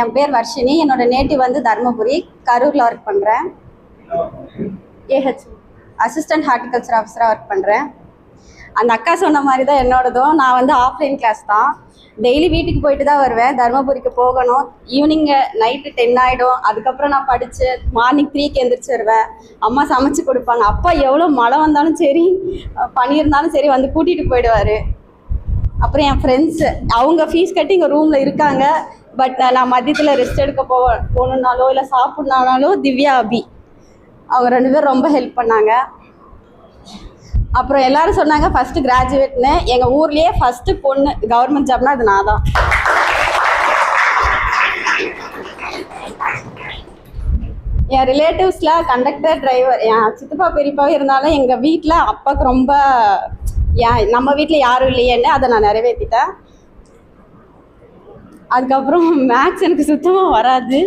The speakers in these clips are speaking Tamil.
என் பேர் வர்ஷினி. என்னோட நேட்டிவ் வந்து தருமபுரி, கரூரில் ஒர்க் பண்ணுறேன். அசிஸ்டன்ட் ஹார்டிகல்ச்சர் ஆஃபீஸராக ஒர்க் பண்ணுறேன். அந்த அக்கா சொன்ன மாதிரி தான் என்னோடதும். நான் வந்து ஆஃப்லைன் கிளாஸ் தான். டெய்லி வீட்டுக்கு போயிட்டு தான் வருவேன். தருமபுரிக்கு போகணும். ஈவினிங்கு நைட்டு 10 ஆகிடும். அதுக்கப்புறம் நான் படித்து மார்னிங் 3க்கு எழுந்திரிச்சிருவேன். அம்மா சமைச்சு கொடுப்பாங்க. அப்பா எவ்வளோ மழை வந்தாலும் சரி, பனி இருந்தாலும் சரி வந்து கூட்டிகிட்டு போயிடுவார். அப்புறம் என் ஃப்ரெண்ட்ஸு, அவங்க ஃபீஸ் கட்டி இங்கே ரூமில் இருக்காங்க. பட் நான் மதியத்தில் ரெஸ்ட் எடுக்க போகணுன்னாலோ இல்லை சாப்பிட்னாலும் திவ்யா, அபி அவங்க 2 பேரும் ரொம்ப ஹெல்ப் பண்ணாங்க. அப்புறம் எல்லோரும் சொன்னாங்க ஃபஸ்ட்டு கிராஜுவேட்னு. எங்கள் ஊர்லேயே ஃபஸ்ட்டு பொண்ணு கவர்மெண்ட் ஜாப்னா அது நான் தான். என் ரிலேட்டிவ்ஸில் கண்டக்டர், டிரைவர், என் சித்தப்பா பெரியப்பாவே இருந்தாலும் எங்கள் வீட்டில் அப்பாவுக்கு ரொம்ப நம்ம வீட்டில் யாரும் இல்லையேன்னு அதை நான் நிறைவேற்றிட்டேன். அதுக்கப்புறம் மேக்ஸ் எனக்கு சுத்தமாக வராது.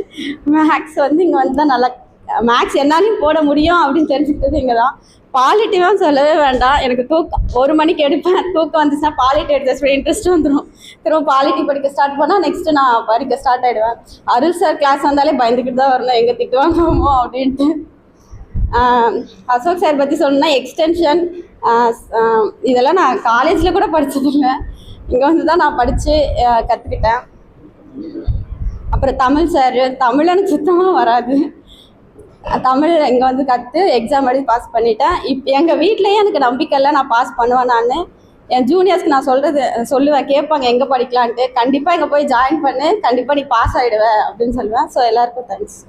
மேக்ஸ் வந்து இங்கே வந்து தான் நல்லா மேக்ஸ் என்னாலையும் போட முடியும் அப்படின்னு தெரிஞ்சுக்கிட்டது இங்கே தான். பாலிட்டிவாக சொல்லவே வேண்டாம். எனக்கு தூக்கம் 1 மணிக்கு எடுப்பேன். தூக்கம் வந்துச்சுன்னா பாலிட்டி எடுத்து இன்ட்ரெஸ்ட் வந்துடும். திரும்ப பாலிட்டி படிக்க ஸ்டார்ட் பண்ணால் நெக்ஸ்ட்டு நான் படிக்க ஸ்டார்ட் ஆகிடுவேன். அருள் சார் கிளாஸ் வந்தாலே பயந்துக்கிட்டு தான் வரணும், எங்கே திட்டுவாங்கமோ அப்படின்ட்டு. அசோக் சார் பற்றி சொல்லணும்னா எக்ஸ்டென்ஷன் இதெல்லாம் நான் காலேஜில் கூட படித்ததில்லை. இங்கே வந்து தான் நான் படித்து கற்றுக்கிட்டேன். அப்புறம் தமிழ் சார், தமிழ் எனக்கு சுத்தமாக வராது. தமிழ் இங்கே வந்து கற்று எக்ஸாம் எழுதி பாஸ் பண்ணிட்டேன். இப்போ எங்கள் வீட்லேயே எனக்கு நம்பிக்கை இல்லை நான் பாஸ் பண்ணுவேன். நான் என் ஜூனியர்ஸ்க்கு நான் சொல்லுவேன், கேட்பாங்க எங்கே படிக்கலான்ட்டு. கண்டிப்பாக இங்கே போய் ஜாயின் பண்ணு, கண்டிப்பாக நீ பாஸ் ஆகிடுவேன் அப்படின்னு சொல்லுவேன். ஸோ எல்லாருக்கும் தேங்க்ஸ்.